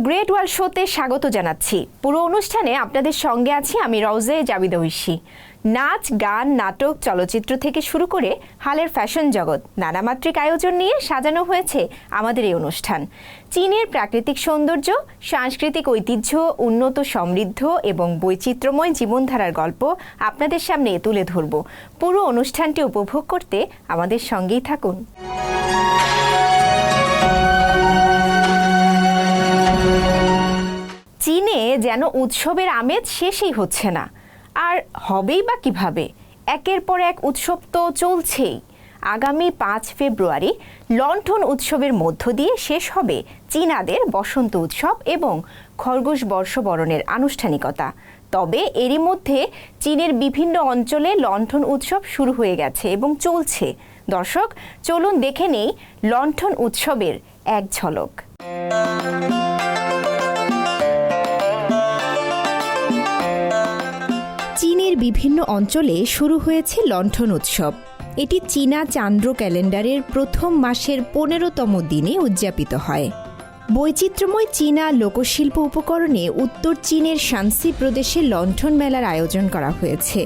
Great world শোতে স্বাগত জানাচ্ছি। পুরো অনুষ্ঠানে আপনাদের সঙ্গে আছি আমি রওজে জাবিদা ঐশী। নাচ, গান, নাটক, চলচ্চিত্র থেকে শুরু করে হালের ফ্যাশন জগৎ নানামাত্রিক আয়োজন নিয়ে সাজানো হয়েছে আমাদের এই অনুষ্ঠান। চীনের প্রাকৃতিক সৌন্দর্য, সাংস্কৃতিক ঐতিহ্য, উন্নত সমৃদ্ধ এবং বৈচিত্র্যময় জীবনধারার গল্প আপনাদের সামনে তুলে ধরব। পুরো অনুষ্ঠানটি উপভোগ করতে আমাদের সঙ্গেই থাকুন। চীনে যেন উৎসবের আমেজ শেষই হচ্ছে না, আর হবেই বা কিভাবে? একের পর এক উৎসব তো চলছেই। আগামী ৫ ফেব্রুয়ারি লণ্ঠন উৎসবের মধ্য দিয়ে শেষ হবে চীনাদের বসন্ত উৎসব এবং খরগোশ বর্ষবরণের আনুষ্ঠানিকতা। তবে এরই মধ্যে চীনের বিভিন্ন অঞ্চলে লণ্ঠন উৎসব শুরু হয়ে গেছে এবং চলছে। দর্শক, চলুন দেখে নেই লণ্ঠন উৎসবের এক ঝলক। চীনের বিভিন্ন অঞ্চলে শুরু হয়েছে লণ্ঠন উৎসব। এটি চীনা চান্দ্র ক্যালেন্ডারের প্রথম মাসের ১৫তম দিনে উদযাপিত হয়। বৈচিত্র্যময় চীনা লোকশিল্প উপকরণে উত্তর চীনের শানসি প্রদেশে লণ্ঠন মেলার আয়োজন করা হয়েছে।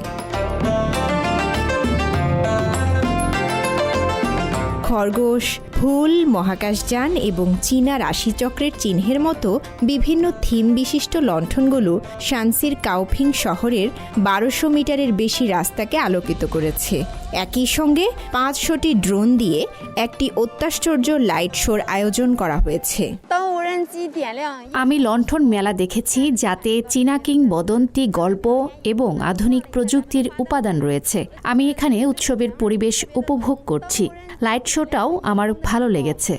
খরগোশ, ফুল, মহাকাশযান এবং চীনা রাশিচক্রের চিহ্নের মতো বিভিন্ন থিম বিশিষ্ট লণ্ঠনগুলো শানসির কাওফিং শহরের ১২০০ মিটারের বেশি রাস্তাকে আলোকিত করেছে। একই সঙ্গে ৫০০টি ড্রোন দিয়ে একটি অত্যাশ্চর্য লাইট শোর আয়োজন করা হয়েছে। আমি লণ্ঠন মেলা দেখেছি, যাতে চীনা কিংবদন্তি গল্প এবং আধুনিক প্রযুক্তির উপাদান রয়েছে। আমি এখানে উৎসবের পরিবেশ উপভোগ করছি। লাইট শোটাও আমার ভালো লেগেছে।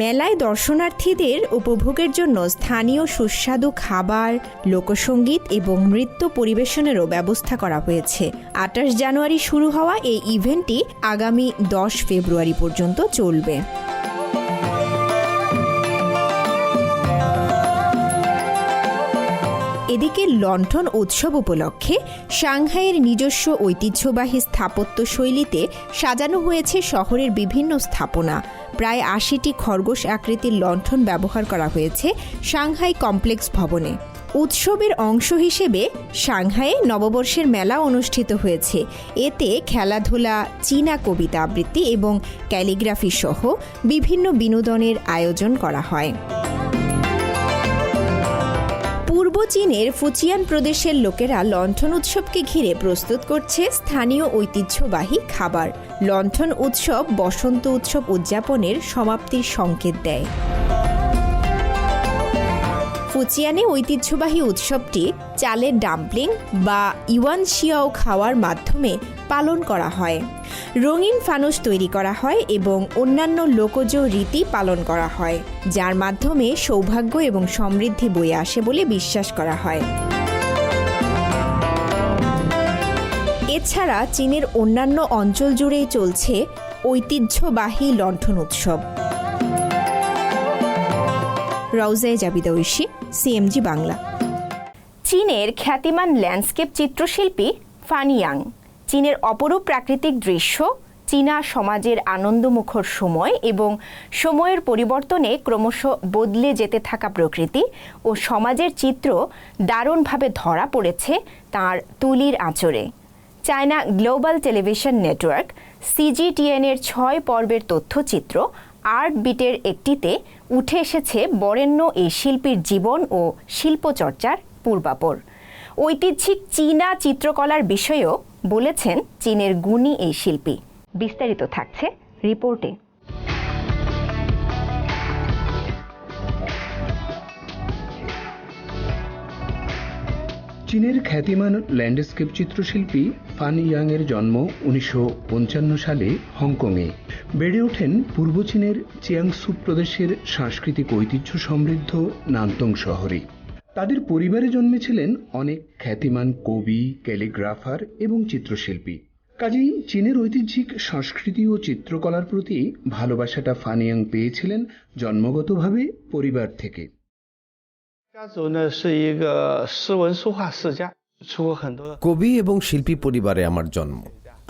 মেলায় দর্শনার্থীদের উপভোগের জন্য স্থানীয় সুস্বাদু খাবার, লোকসঙ্গীত এবং নৃত্য পরিবেশনেরও ব্যবস্থা করা হয়েছে। ২৮ জানুয়ারি শুরু হওয়া এই ইভেন্টটি আগামী ১০ ফেব্রুয়ারি পর্যন্ত চলবে। এদিকে লণ্ঠন উৎসব উপলক্ষে সাংহাইয়ের নিজস্ব ঐতিহ্যবাহী স্থাপত্য শৈলীতে সাজানো হয়েছে শহরের বিভিন্ন স্থাপনা। প্রায় ৮০টি খরগোশ আকৃতির লণ্ঠন ব্যবহার করা হয়েছে সাংহাই কমপ্লেক্স ভবনে। উৎসবের অংশ হিসেবে সাংহাইয়ে নববর্ষের মেলা অনুষ্ঠিত হয়েছে। এতে খেলাধুলা, চীনা কবিতা আবৃত্তি এবং ক্যালিগ্রাফি সহ বিভিন্ন বিনোদনের আয়োজন করা হয়। পূর্ব চীনের ফুচিয়ান প্রদেশের লোকেরা লণ্ঠন উৎসবকে ঘিরে প্রস্তুত করছে স্থানীয় ঐতিহ্যবাহী খাবার। লণ্ঠন উৎসব বসন্ত উৎসব উদযাপনের সমাপ্তির সংকেত দেয়। ফুচিয়ানে ঐতিহ্যবাহী উৎসবটি চালের ডাম্পলিং বা ইওয়ান শিয়াও খাওয়ার মাধ্যমে পালন করা হয়। রঙিন ফানুস তৈরি করা হয় এবং অন্যান্য লোকজ রীতি পালন করা হয়, যার মাধ্যমে সৌভাগ্য এবং সমৃদ্ধি বয়ে আসে বলে বিশ্বাস করা হয়। এছাড়া চীনের অন্যান্য অঞ্চল জুড়েই চলছে ঐতিহ্যবাহী লণ্ঠন উৎসব। রওজে জাবিদা ঐশী, সিএমজি বাংলা। চীনের খ্যাতিমান ল্যান্ডস্কেপ চিত্রশিল্পী ফানি ইয়াং চীনের অপরূপ প্রাকৃতিক দৃশ্য, চীনা সমাজের আনন্দমুখর সময় এবং সময়ের পরিবর্তনে ক্রমশ বদলে যেতে থাকা প্রকৃতি ও সমাজের চিত্র দারুণভাবে ধরা পড়েছে তাঁর তুলির আঁচড়ে। চায়না গ্লোবাল টেলিভিশন নেটওয়ার্ক CGTN-এর ৬ পর্বের তথ্যচিত্র আর্ট বিটের একটিতে উঠে এসেছে বরেণ্য এই শিল্পীর জীবন ও শিল্পচর্চার পূর্বাপর। ঐতিহ্যিক চীনা চিত্রকলার বিষয়েও বলেছেন চীনের গুণী এই শিল্পী। বিস্তারিত থাকছে রিপোর্টে। চীনের খ্যাতিমান ল্যান্ডস্কেপ চিত্রশিল্পী ফানি ইয়াংয়ের জন্ম ১৯৫৫ সালে হংকংয়ে। বেড়ে ওঠেন পূর্ব চীনের চিয়াংসু প্রদেশের সাংস্কৃতিক ঐতিহ্য সমৃদ্ধ নান্তং শহরে। তাদের পরিবারে জন্মেছিলেন অনেক খ্যাতিমান কবি, ক্যালিগ্রাফার এবং চিত্রশিল্পী। কাজেই চীনের ঐতিহ্যিক সংস্কৃতি ও চিত্রকলার প্রতি ভালোবাসাটা ফানি ইয়াং পেয়েছিলেন জন্মগতভাবে পরিবার থেকে। কবি এবং শিল্পী পরিবারে আমার জন্ম।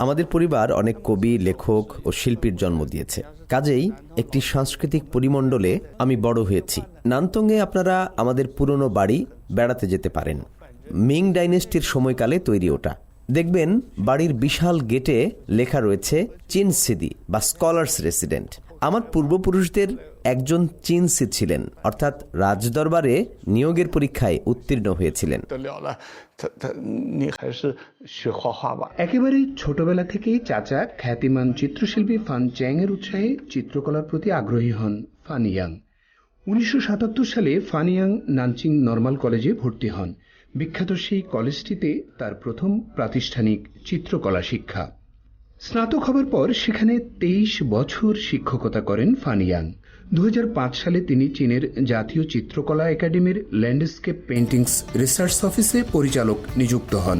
আমাদের পরিবার অনেক কবি, লেখক ও শিল্পীর জন্ম দিয়েছে। কাজেই একটি সাংস্কৃতিক পরিমণ্ডলে আমি বড় হয়েছি। নানতংয়ে আপনারা আমাদের পুরনো বাড়ি বেড়াতে যেতে পারেন। মিং ডাইনেস্টির সময়কালে তৈরি ওটা। দেখবেন বাড়ির বিশাল গেটে লেখা রয়েছে চীন সিদি বা স্কলার্স রেসিডেন্ট। আমার পূর্বপুরুষদের একজন চীন সি ছিলেন, অর্থাৎ রাজদরবারে নিয়োগের পরীক্ষায় উত্তীর্ণ হয়েছিলেন। একেবারে ছোটবেলা থেকেই চাচা খ্যাতিমান চিত্রশিল্পী ফান চ্যাং এর উৎসাহে চিত্রকলার প্রতি আগ্রহী হন ফান ইয়াং। 1977 সালে ফান ইয়াং নানচিং নর্মাল কলেজে ভর্তি হন। বিখ্যাত সেই কলেজটিতে তার প্রথম প্রাতিষ্ঠানিক চিত্রকলা শিক্ষা। স্নাতক হবার পর সেখানে 23 বছর শিক্ষকতা করেন ফান ইয়াং। 2005 সালে তিনি চীনের জাতীয় চিত্রকলা একাডেমির ল্যান্ডস্কেপ পেইন্টিংস রিসার্চ অফিসে পরিচালক নিযুক্ত হন।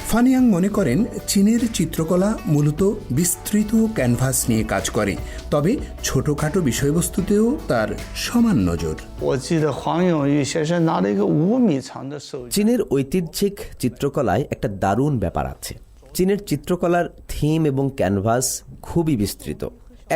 ফান ইয়াং মনে করেন চীনের চিত্রকলা মূলত বিস্তৃত ক্যানভাস নিয়ে কাজ করে, তবে ছোটখাটো বিষয়বস্তুতেও তার সমান নজর। চীনের ঐতিহ্যিক চিত্রকলায় একটা দারুণ ব্যাপার আছে। চীনের চিত্রকলার থিম এবং ক্যানভাস খুবই বিস্তৃত।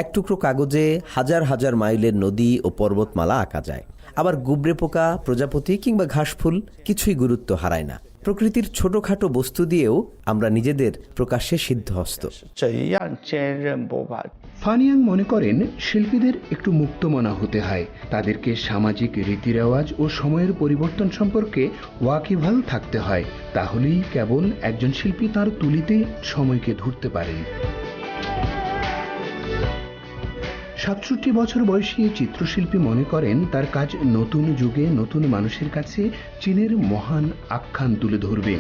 এক টুকরো কাগজে হাজার হাজার মাইলের নদী ও পর্বতমালা আঁকা যায়। আবার গুবরে পোকা, প্রজাপতি কিংবা ঘাসফুল কিছুই গুরুত্ব হারায় না। প্রকৃতির ছোটখাটো বস্তু দিয়েও আমরা নিজেদের প্রকাশ্যে সিদ্ধহস্ত। ফান ইয়াং মনে করেন শিল্পীদের একটু মুক্তমনা হতে হয়। তাদেরকে সামাজিক রীতিরেওয়াজ ও সময়ের পরিবর্তন সম্পর্কে ওয়াকিবহাল থাকতে হয়। তাহলেই কেবল একজন শিল্পী তার তুলিতে সময়কে ধরতে পারেন। 67 বছর বয়সী এই চিত্রশিল্পী মনে করেন তার কাজ নতুন যুগে নতুন মানুষের কাছে চীনের মহান আখ্যান তুলে ধরবে।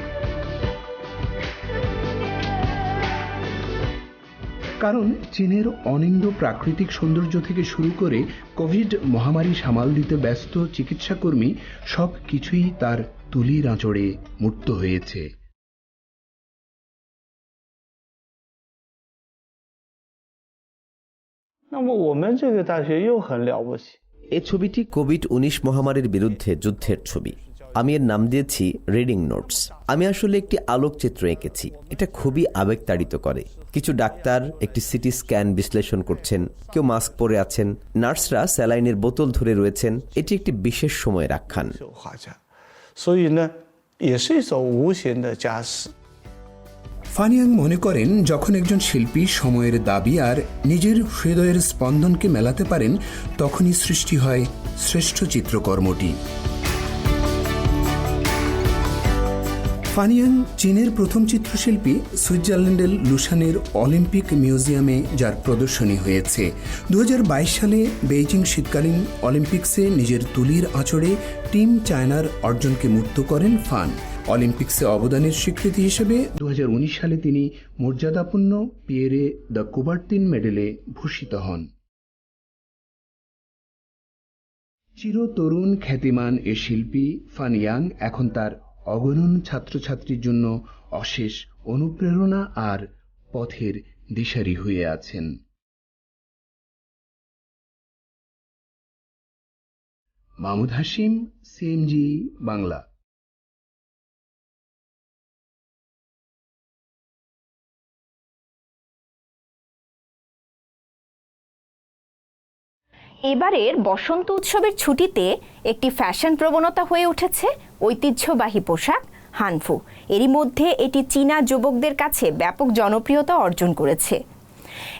কারণ চীনের অনিন্দ্য প্রাকৃতিক সৌন্দর্য থেকে শুরু করে কোভিড মহামারী সামাল দিতে ব্যস্ত চিকিৎসাকর্মী সব কিছুই তার তুলির আঁচড়ে মূর্ত হয়েছে। এই ছবিটি কোভিড-19 মহামারীর বিরুদ্ধে যুদ্ধের ছবি। আমি এর নাম দিয়েছি রিডিং নোটস। আমি আসলে একটি আলোকচিত্র এঁকেছি। এটা খুবই আবেগতাড়িত করে। কিছু ডাক্তার একটি সিটি স্ক্যান বিশ্লেষণ করছেন, কেউ মাস্ক পরে আছেন, নার্সরা স্যালাইনের বোতল ধরে রয়েছেন। এটি একটি বিশেষ সময়ের আখ্যান। ফান ইয়াং মনে করেন যখন একজন শিল্পী সময়ের দাবি আর নিজের হৃদয়ের স্পন্দনকে মেলাতে পারেন, তখনই সৃষ্টি হয় শ্রেষ্ঠ চিত্রকর্মটি। ফান ইয়াং চীনের প্রথম চিত্রশিল্পী। সুইজারল্যান্ডের লুসানের অলিম্পিক মিউজিয়ামে যার প্রদর্শনী হয়েছে। 2022 সালে বেইজিং শীতকালীন অলিম্পিক্সে নিজের তুলির আঁচড়ে টিম চায়নার অর্জনকে মূর্ত করেন ফান। অলিম্পিক্সে অবদানের স্বীকৃতি হিসেবে 2019 সালে তিনি মর্যাদাপূর্ণ পিয়েরে দ্য কুবার্তিন মেডেলে ভূষিত হন। চিরতরুণ খ্যাতিমান এ শিল্পী ফান ইয়াং এখন তার অগণন ছাত্রছাত্রীর জন্য অশেষ অনুপ্রেরণা আর পথের দিশারি হয়ে আছেন। মাহমুদ হাশিম, সিএমজি বাংলা। এবারের বসন্ত উৎসবের ছুটিতে একটি ফ্যাশন প্রবণতা হয়ে উঠেছে ঐতিহ্যবাহী পোশাক হানফু। এরই মধ্যে এটি চীনা যুবকদের কাছে ব্যাপক জনপ্রিয়তা অর্জন করেছে।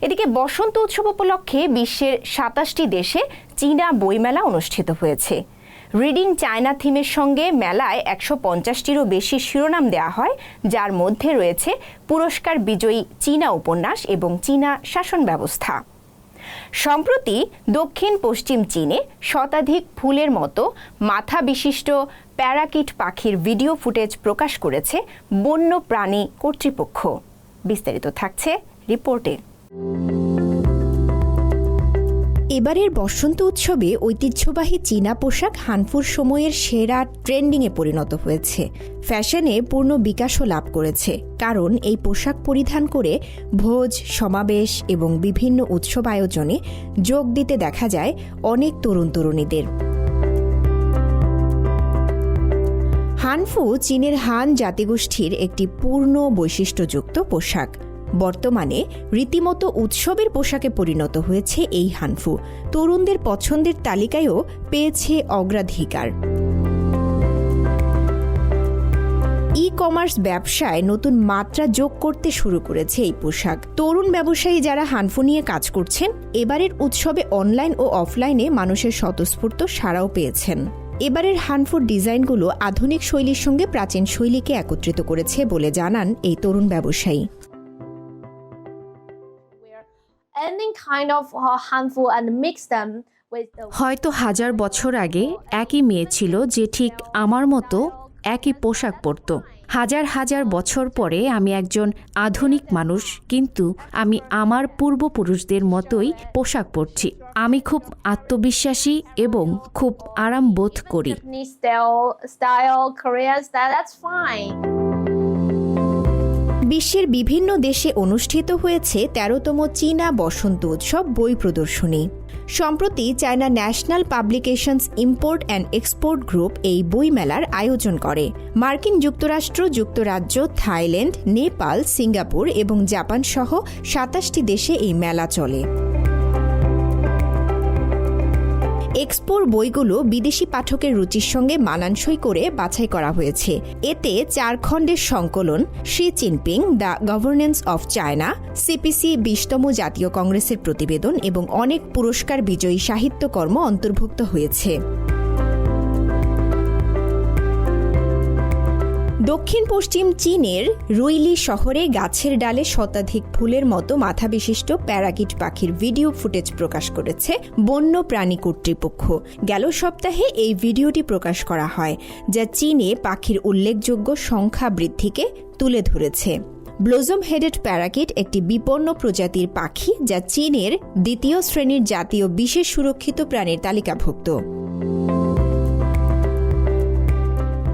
এদিকে বসন্ত উৎসব উপলক্ষে বিশ্বের 27টি দেশে চীনা বইমেলা অনুষ্ঠিত হয়েছে। রিডিং চায়না থিমের সঙ্গে মেলায় 150টিরও বেশি শিরোনাম দেওয়া হয়, যার মধ্যে রয়েছে পুরস্কার বিজয়ী চীনা উপন্যাস এবং চীনা শাসন ব্যবস্থা। সম্প্রতি দক্ষিণ পশ্চিম চীনে শতাধিক ফুলের মতো মাথা বিশিষ্ট প্যারাকিট পাখির ভিডিও ফুটেজ প্রকাশ করেছে বন্য প্রাণী কর্তৃপক্ষ। বিস্তারিত থাকছে রিপোর্টে। এবারের বসন্ত উৎসবে ঐতিহ্যবাহী চীনা পোশাক হানফুর সময়ের সেরা ট্রেন্ডিংয়ে পরিণত হয়েছে। ফ্যাশনে পূর্ণ বিকাশও লাভ করেছে, কারণ এই পোশাক পরিধান করে ভোজ, সমাবেশ এবং বিভিন্ন উৎসব আয়োজনে যোগ দিতে দেখা যায় অনেক তরুণ তরুণীদের। হানফু চীনের হান জাতিগোষ্ঠীর একটি পূর্ণ বৈশিষ্ট্যযুক্ত পোশাক। বর্তমানে রীতিমতো উৎসবের পোশাকে পরিণত হয়েছে এই হানফু। তরুণদের পছন্দের তালিকায়ও পেয়েছে অগ্রাধিকার। ই কমার্স ব্যবসায় নতুন মাত্রা যোগ করতে শুরু করেছে এই পোশাক। তরুণ ব্যবসায়ী যারা হানফু নিয়ে কাজ করছেন, এবারের উৎসবে অনলাইন ও অফলাইনে মানুষের স্বতঃস্ফূর্ত সাড়াও পেয়েছেন। এবারের হানফুর ডিজাইনগুলো আধুনিক শৈলীর সঙ্গে প্রাচীন শৈলীকে একত্রিত করেছে বলে জানান এই তরুণ ব্যবসায়ী। হয়তো 1000 বছর আগে একই মেয়ে ছিল যে ঠিক আমার মতো একই পোশাক পরত। হাজার হাজার বছর পরে আমি একজন আধুনিক মানুষ, কিন্তু আমি আমার পূর্বপুরুষদের মতোই পোশাক পরছি। আমি খুব আত্মবিশ্বাসী এবং খুব আরাম বোধ করি। বিশ্বের বিভিন্ন দেশে অনুষ্ঠিত হয়েছে 13তম চীনা বসন্ত উৎসব বই প্রদর্শনী। সম্প্রতি China national publications import and export group এই বইমেলার আয়োজন করে। মার্কিন যুক্তরাষ্ট্র, যুক্তরাজ্য, থাইল্যান্ড, নেপাল, সিঙ্গাপুর এবং জাপান সহ 27টি দেশে এই মেলা চলে। এক্সপোর বইগুলো বিদেশি পাঠকের রুচির সঙ্গে মানানসই করে বাছাই করা হয়েছে। এতে 4 খণ্ডের সংকলন, Xi Jinping, the governance of China, CPC 20তম জাতীয় কংগ্রেসের প্রতিবেদন এবং অনেক পুরস্কার বিজয়ী সাহিত্যকর্ম অন্তর্ভুক্ত হয়েছে। দক্ষিণ পশ্চিম চীনের রুইলি শহরে গাছের ডালে শতাধিক ফুলের মতো মাথাবিশিষ্ট প্যারাকিট পাখির ভিডিও ফুটেজ প্রকাশ করেছে বন্য প্রাণী কর্তৃপক্ষ। গেল সপ্তাহে এই ভিডিওটি প্রকাশ করা হয়, যা চীনে পাখির উল্লেখযোগ্য সংখ্যা বৃদ্ধিকে তুলে ধরেছে। ব্লোজম হেডেড প্যারাকিট একটি বিপন্ন প্রজাতির পাখি, যা চীনের 2য় শ্রেণীর জাতীয় বিশেষ সুরক্ষিত প্রাণীর তালিকাভুক্ত।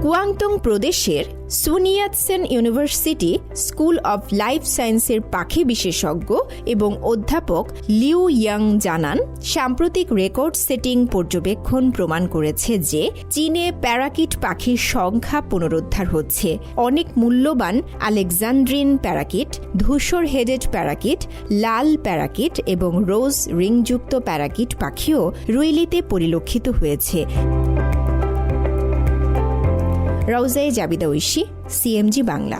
কুয়াংটং প্রদেশের সুনিয়াতসেন ইউনিভার্সিটি স্কুল অব লাইফ সায়েন্সের পাখি বিশেষজ্ঞ এবং অধ্যাপক লিউ ইয়াং জানান, সাম্প্রতিক রেকর্ড সেটিং পর্যবেক্ষণ প্রমাণ করেছে যে চীনে প্যারাকিট পাখির সংখ্যা পুনরুদ্ধার হচ্ছে। অনেক মূল্যবান আলেকজান্ড্রিন প্যারাকিট, ধূসর হেডেড প্যারাকিট, লাল প্যারাকিট এবং রোজ রিংযুক্ত প্যারাকিট পাখিও রুইলিতে পরিলক্ষিত হয়েছে। রাউজায়ে জাবিদা ঐশী, সিএমজি বাংলা।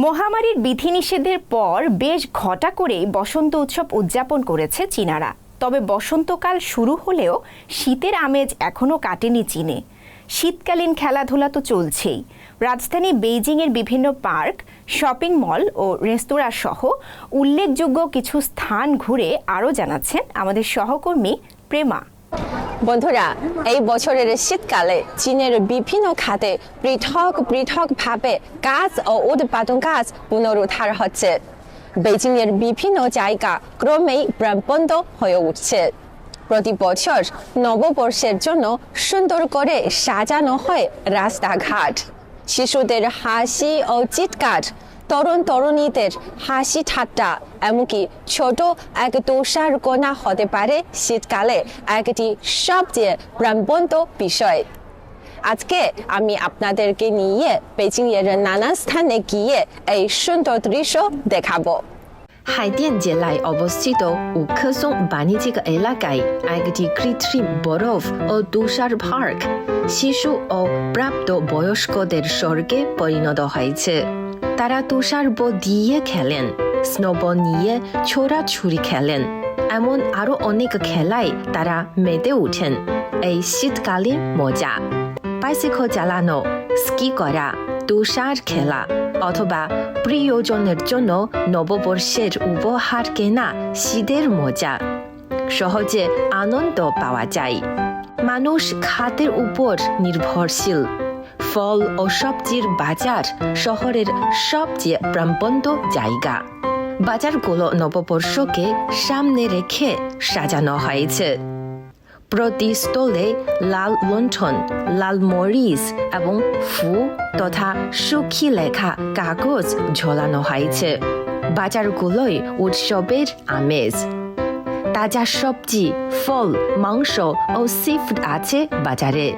মহামারীর বিধিনিষেধের পর বেশ ঘটা করেই বসন্ত উৎসব উদযাপন করেছে চীনারা। তবে বসন্তকাল শুরু হলেও শীতের আমেজ এখনও কাটেনি চীনে। শীতকালীন খেলাধুলা তো চলছেই। রাজধানী বেইজিংয়ের বিভিন্ন পার্ক, শপিং মল ও রেস্তোরাঁ সহ উল্লেখযোগ্য কিছু স্থান ঘুরে আরও জানাচ্ছেন আমাদের সহকর্মী প্রেমা। বন্ধুরা, এই বছরের শীতকালে চীনের বিভিন্ন খাতে পৃথক পৃথকভাবে কাজ ও উৎপাদন কাজ পুনরুদ্ধার হচ্ছে। বেইজিংয়ের বিভিন্ন জায়গা ক্রমেই প্রাণবন্ত হয়ে উঠছে। প্রতি বছর নববর্ষের জন্য সুন্দর করে সাজানো হয় রাস্তাঘাট। শিশুদের হাসি ও চিৎকার, তরুণ তরুণীদের হাসি ঠাট্টা, এমনকি ছোট এক তুষার কণা হতে পারে শীতকালে একটি সবচেয়ে প্রাণবন্ত বিষয়। আজকে আমি আপনাদেরকে নিয়ে বেইজিংয়ের নানা স্থানে গিয়ে এই সুন্দর দৃশ্য দেখাবো। 海淀街内অবস্থিত উখসং বাণিজ্যিক এলাকায় একটি কৃত্রিম বরফ ও তুষার পার্ক শিশু ও প্রাপ্ত বয়স্কদের স্বর্গে পরিণত হয়েছে। তারা তুষার বল দিয়ে খেলেন, স্নোবল নিয়ে ছোড়াছুড়ি খেলেন, এমন আরো অনেক খেলায় তারা মেতে উঠেন। এই শীতকালীন মজা, বাইসাইকেল চালানো, স্কি করা, তুষার খেলা অথবা প্রিয়জনের জন্য নববর্ষের উপহার কেনা শীতের মজা, সহজে আনন্দ পাওয়া যায়। মানুষ খাদ্যের উপর নির্ভরশীল। ফল ও সবজির বাজার শহরের সবচেয়ে প্রাণবন্ত জায়গা। বাজারগুলো নববর্ষকে সামনে রেখে সাজানো হয়েছে। প্রতি স্টলে লাল লণ্ঠন, লাল মরিচ এবং ফু তথা সুখী লেখা কাগজ ঝোলানো হয়েছে। বাজারগুলোয় উৎসবের আমেজ। তাজা সবজি, ফল, মাংস ও সিফুড আছে বাজারে।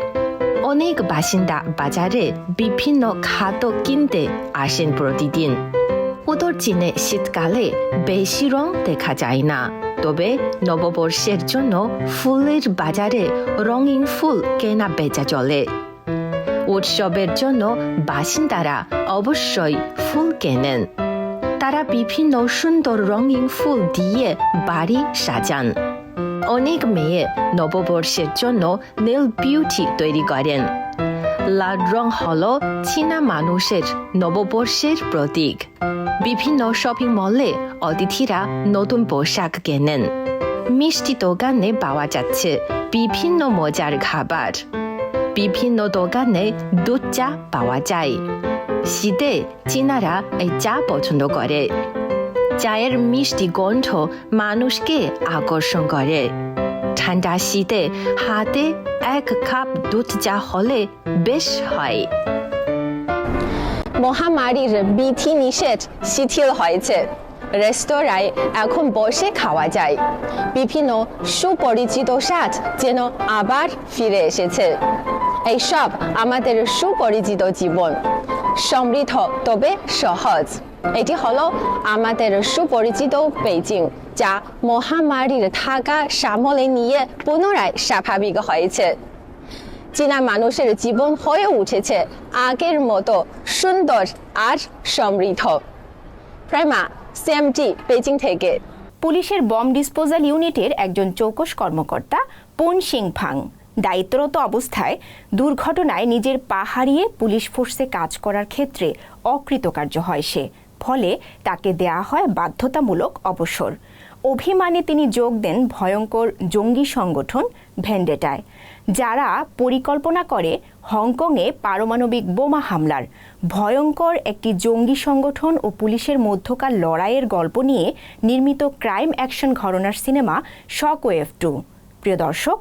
অনেক বাসিন্দা বাজারে বিভিন্ন খাদ্য কিনতে আসেন প্রতিদিন। উত্তর চীনে শীতকালে বেশি রং দেখা যায় না, তবে নববর্ষের জন্য ফুলের বাজারে রঙিন ফুল কেনা বেচা চলে। উৎসবের জন্য বাসিন্দারা অবশ্যই ফুল কেনেন। তারা বিভিন্ন সুন্দর রঙিন ফুল দিয়ে বাড়ি সাজান। অনেক মেয়ে নববর্ষের জন্য নেল বিউটি তৈরি করেন। লাল রং হল চীনা মানুষের নববর্ষের প্রতীক। বিভিন্ন শপিং মলে অতিথিরা নতুন পোশাক কেনেন। মিষ্টি দোকানে পাওয়া যাচ্ছে বিভিন্ন মজার খাবার। বিভিন্ন দোকানে দুধ চা পাওয়া যায়। শীতে চীনারা এই চা পছন্দ করে। চায়ের মিষ্টি গন্ধ মানুষকে আকর্ষণ করে। ঠান্ডা শীতে হাতে এক কাপ দুধ চা হলে বেশ হয়। মহামারীর বিধিনিষেধ শিথিল হয়েছে। রেস্তোরাঁয় এখন বসে খাওয়া যায়। বিভিন্ন সুপরিচিত স্বাদ যেন আবার ফিরে এসেছে। এইসব আমাদের সুপরিচিত জীবন, সমৃদ্ধ তবে সহজ। এটি হলো আমাদের সুপরিচিত বেইজিং, যা মহামারীর থাকা সামলে নিয়ে পুনরায় স্বাভাবিক হয়েছে। চীনা মানুষের জীবন হয়ে উঠেছে আগের মতো সুন্দর আর সমৃদ্ধ। প্রেমা, সিএমটি, বেইজিং থেকে। পুলিশের বম ডিসপোজাল ইউনিটের একজন চৌকস কর্মকর্তা পুন সিংফাং দায়িত্বরত অবস্থায় দুর্ঘটনায় নিজের পা হারিয়ে পুলিশ ফোর্সে কাজ করার ক্ষেত্রে অকৃতকার্য হয় সে। ফলে তাকে দেয়া হয় বাধ্যতামূলক অবসর। অভিমানে তিনি যোগ দেন ভয়ঙ্কর জঙ্গি সংগঠন ভেন্ডেটায়, যারা পরিকল্পনা করে হংকংয়ে পারমাণবিক বোমা হামলার। ভয়ঙ্কর একটি জঙ্গি সংগঠন ও পুলিশের মধ্যকার লড়াইয়ের গল্প নিয়ে নির্মিত ক্রাইম অ্যাকশন ঘরানার সিনেমা শকওয়েভ 2। প্রিয় দর্শক,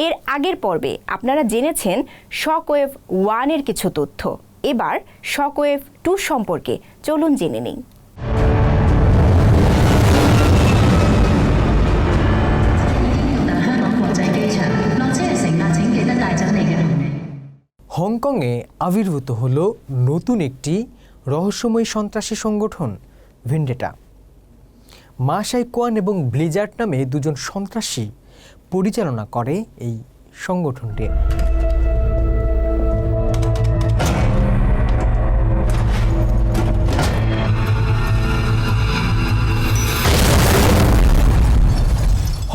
এর আগের পর্বে আপনারা জেনেছেন শকওয়েভ 1-এর কিছু তথ্য। এবার শকওয়েভ 2 সম্পর্কে চলুন জেনে নিই। হংকংয়ে আবির্ভূত হল নতুন একটি রহস্যময় সন্ত্রাসী সংগঠন ভেন্ডেটা। মা শাই কোয়ান এবং ব্লিজার্ড নামে দুজন সন্ত্রাসী পরিচালনা করে এই সংগঠনটি।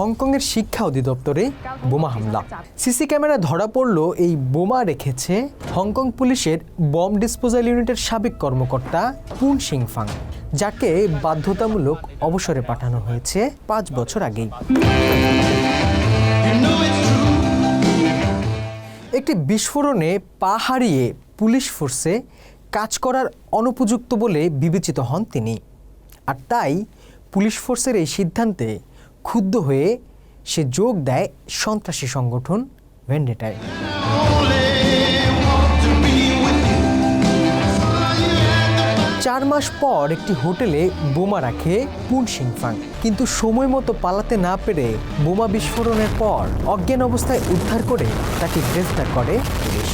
হংকংয়ের শিক্ষা অধিদপ্তরে বোমা হামলা। সিসি ক্যামেরা ধরা পড়ল এই বোমা রেখেছে হংকং পুলিশের বম ডিসপোজাল ইউনিটের সাবেক কর্মকর্তা পুন সিংফাং, যাকে বাধ্যতামূলক অবসরে পাঠানো হয়েছে 5 বছর আগেই। একটি বিস্ফোরণে পা হারিয়ে পুলিশ ফোর্সে কাজ করার অনুপযুক্ত বলে বিবেচিত হন তিনি। আর তাই পুলিশ ফোর্সের এই সিদ্ধান্তে ক্ষুব্ধ হয়ে সে যোগ দেয় সন্ত্রাসী সংগঠন ভেন্ডেটায়। 4 মাস পর একটি হোটেলে বোমা রাখে পুন সিংফাং, কিন্তু সময় মতো পালাতে না পেরে বোমা বিস্ফোরণের পর অজ্ঞান অবস্থায় উদ্ধার করে তাকে গ্রেফতার করে পুলিশ।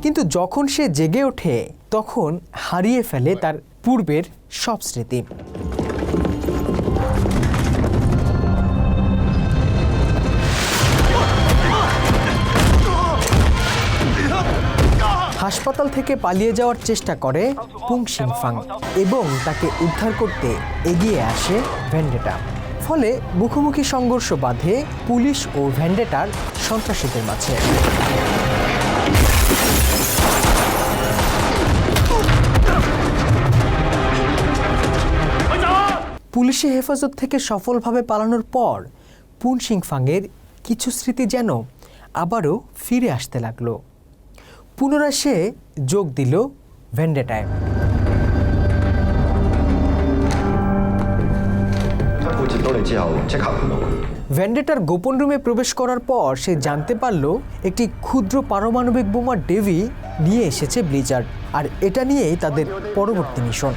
কিন্তু যখন সে জেগে ওঠে তখন হারিয়ে ফেলে তার পূর্বের সব স্মৃতি। হাসপাতাল থেকে পালিয়ে যাওয়ার চেষ্টা করে পুন সিংফাং এবং তাকে উদ্ধার করতে এগিয়ে আসে ভেন্ডেটা। ফলে মুখোমুখি সংঘর্ষ বাধে পুলিশ ও ভেন্ডেটার সন্ত্রাসীদের মাঝে। পুলিশি হেফাজত থেকে সফলভাবে পালানোর পর পুন সিংফাংয়ের কিছু স্মৃতি যেন আবারও ফিরে আসতে লাগলো। পুনরায় সে যোগ দিল ভেন্ডেটায়। ভেন্ডেটার গোপন রুমে প্রবেশ করার পর সে জানতে পারল একটি ক্ষুদ্র পারমাণবিক বোমা ডেভি নিয়ে এসেছে ব্লিজার্ড, আর এটা নিয়েই তাদের পরবর্তী মিশন।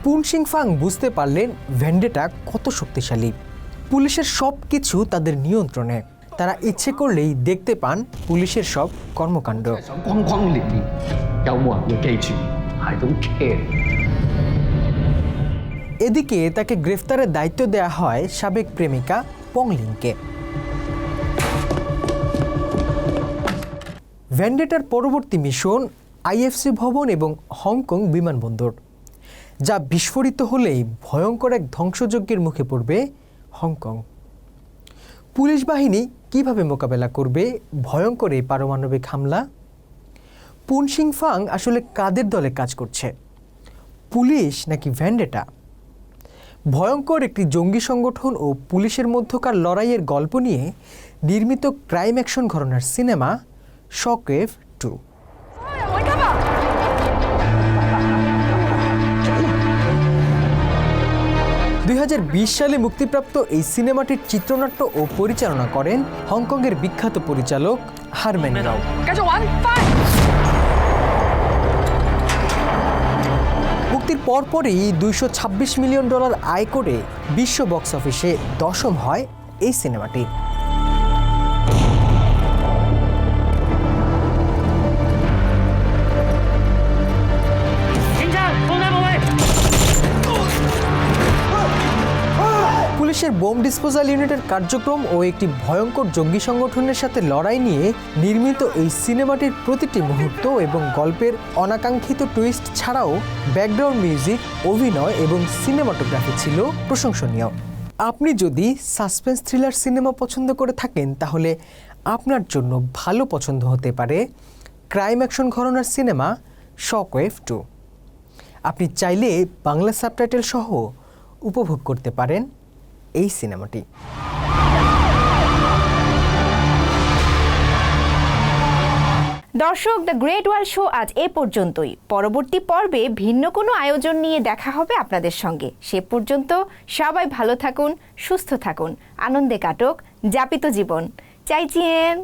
পুন সিংফাং বুঝতে পারলেন ভেন্ডেটা কত শক্তিশালী। পুলিশের সব কিছু তাদের নিয়ন্ত্রণে। তারা ইচ্ছে করলেই দেখতে পান পুলিশের সব কর্মকাণ্ড। এদিকে তাকে গ্রেফতারের দায়িত্ব দেওয়া হয় সাবেক প্রেমিকা পংলিংকে। ভ্যান্ডেটার পরবর্তী মিশন আইএফসি ভবন এবং হংকং বিমানবন্দর, যা বিস্ফোরিত হলেই ভয়ঙ্কর এক ধ্বংসযজ্ঞের মুখে পড়বে হংকং। পুলিশ বাহিনী কিভাবে মোকাবেলা করবে ভয়ঙ্কর এই পারমাণবিক হামলা? পুনসিং ফাং আসলে কাদের দলে কাজ করছে, পুলিশ নাকি ভ্যান্ডেটা? ভয়ঙ্কর একটি জঙ্গি সংগঠন ও পুলিশের মধ্যকার লড়াইয়ের গল্প নিয়ে নির্মিত ক্রাইম অ্যাকশন ঘরানার সিনেমা শকওয়েভ 2। 2020 সালে মুক্তিপ্রাপ্ত এই সিনেমাটির চিত্রনাট্য ও পরিচালনা করেন হংকংয়ের বিখ্যাত পরিচালক হারম্যান রাও। মুক্তির পরপরই $226 মিলিয়ন আয় করে বিশ্ব বক্স অফিসে 10ম হয় এই সিনেমাটি। পুলিশের বোম ডিসপোজাল ইউনিটের কার্যক্রম ও একটি ভয়ঙ্কর জঙ্গি সংগঠনের সাথে লড়াই নিয়ে নির্মিত এই সিনেমাটির প্রতিটি মুহূর্ত এবং গল্পের অনাকাঙ্ক্ষিত টুইস্ট ছাড়াও ব্যাকগ্রাউন্ড মিউজিক, অভিনয় এবং সিনেমাটোগ্রাফি ছিল প্রশংসনীয়। আপনি যদি সাসপেন্স থ্রিলার সিনেমা পছন্দ করে থাকেন তাহলে আপনার জন্য ভালো পছন্দ হতে পারে ক্রাইম অ্যাকশন ঘরানার সিনেমা শকওয়েভ 2। আপনি চাইলে বাংলা সাবটাইটেল সহ উপভোগ করতে পারেন এই সিনেমাটি। দর্শক, দ্য গ্রেট ওয়াল শো আজ এ পর্যন্তই। পরবর্তী পর্বে ভিন্ন কোনো আয়োজন নিয়ে দেখা হবে আপনাদের সঙ্গে। সে পর্যন্ত সবাই ভালো থাকুন, সুস্থ থাকুন, আনন্দে কাটুক যাপিত জীবন। চাইচিয়েন।